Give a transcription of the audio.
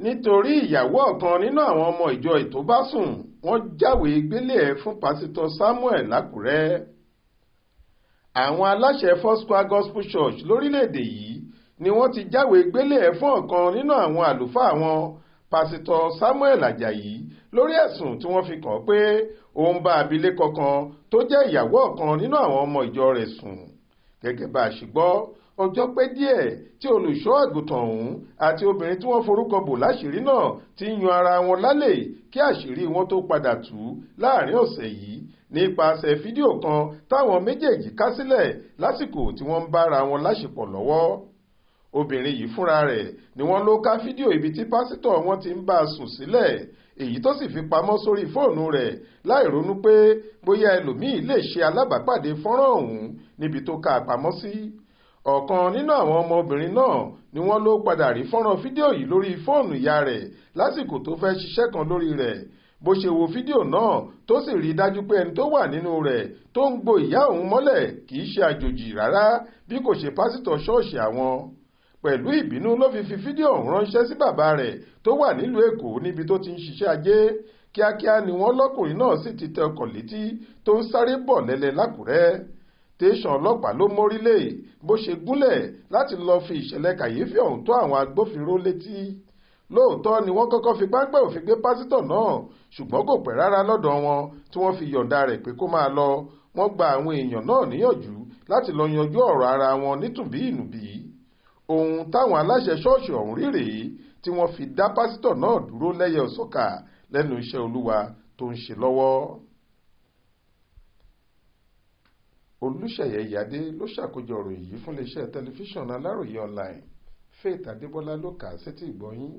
nítorí ìyàwó ọ̀kan nínú àwọn ọmọ ìjọ tó bá sùn wọ́n jáwèé gbélé ẹ̀ fún pásítọ̀ Samuel lákùrẹ́. Àwọn aláṣẹ Foursquare Gospel Church lórílẹ̀‐èdè yìí ni wọ́n ti jáwèé gbélé ẹ̀ fún ọ̀kan nínú àwọn àlùfáà wọn pásítọ̀ Samuel Ajayi lórí ẹ̀sùn tí wọ́n fi kàn pé ó ń bá abilékọ kan tó jẹ́ ìyàwó ọ̀kan nínú àwọn ọmọ ìjọ rẹ̀ sùn. Gẹ́gẹ́ bá a ṣe gbọ́, ọjọ́ pẹ́ díẹ̀ tí olùṣọ́ àgùntàn ọ̀hún àti obìnrin tí wọ́n forúkọ bò láṣìírí náà ti ń yan ara wọn lálẹ́ kí àṣírí wọn tó padà tú láàrin ọ̀sẹ̀ yìí nípasẹ̀ fídíò kan táwọn méjèèjì ká sílẹ̀ lásìkò tí wọ́n ń bára wọn láṣepọ̀ lọ́wọ́. Obìnrin yìí fúnra rẹ̀ ni wọ́n ló ká fídíò ibi tí pásítọ̀ wọn ti ń bá a sùn sílẹ̀, èyí tó sì fi pamọ́ sórí fóònù rẹ̀ láì ronú pé bóyá ẹlòmíì lè ṣe alábàápàdé fọ́nrán ọ̀hún níbi tó ká a pamọ́ sí. Ọ̀kan nínú àwọn ọmọbìnrin náà ni wọ́n ló padà rí fọ́nrán fídíò yìí lórí fóònù ìyá rẹ̀ lásìkò tó fẹ́ ṣiṣẹ́ kan lórí rẹ̀. Bó ṣe wo fídíò náà tó sì rí dájú pé ẹni tó wà nínú rẹ̀ tó ń gbo ìyá òun mọ́lẹ̀ kì í ṣe àjòjì rárá bí kò ṣe pásítọ̀ ṣọ́ọ̀ṣì àwọn. Pẹ̀lú ìbínú ló fi fídíò ọ̀hún ránṣẹ́ sí bàbá rẹ̀ tó wà nílùú Èkó níbi tó ti ń ṣiṣẹ́ ajé. Kíákíá ni wọ́n lọ́kùnrin náà sì ti tẹ ọkọ̀ létí tó ń sáré bọ̀ lẹ́lẹ́ lákùrẹ́. Tẹ̀sán ọlọ́pàá ló mórílé bó ṣe gúnlẹ̀ láti lọ fi ìṣẹ̀lẹ̀ kàyéfì ọ̀hún tó àwọn agbófinró létí. Lóòótọ́ ni wọ́n kọ́kọ́ fi páńpẹ́ òfin gbé pásítọ̀ náà, ṣùgbọ́n kò pẹ́ rárá lọ́dọ̀ wọn tí wọ́n fi yọ̀ǹda rẹ̀ pé kó máa lọ. Wọ́n gba àwọn èèyàn náà níyànjú láti lọ yanjú ọ̀rọ̀ ara wọn nítùbí ìnùbí. Ohun táwọn aláṣẹ ṣọ́ọ̀ṣì ọ̀hún rí rèé tí wọ́n fi dá pásítọ̀ náà dúró lẹ́yẹ òsọ́kà lẹ́nu iṣẹ́ Olúwa tó ń ṣe lọ́wọ́. Olúṣèyẹ Ìyádé ló ṣàkójọ ọ̀rọ̀ yìí fún iléeṣẹ́ tẹlifíṣàn Aláròyé online. Faith Adébọ́lá ló kà á sétí ìgbọ́ yín.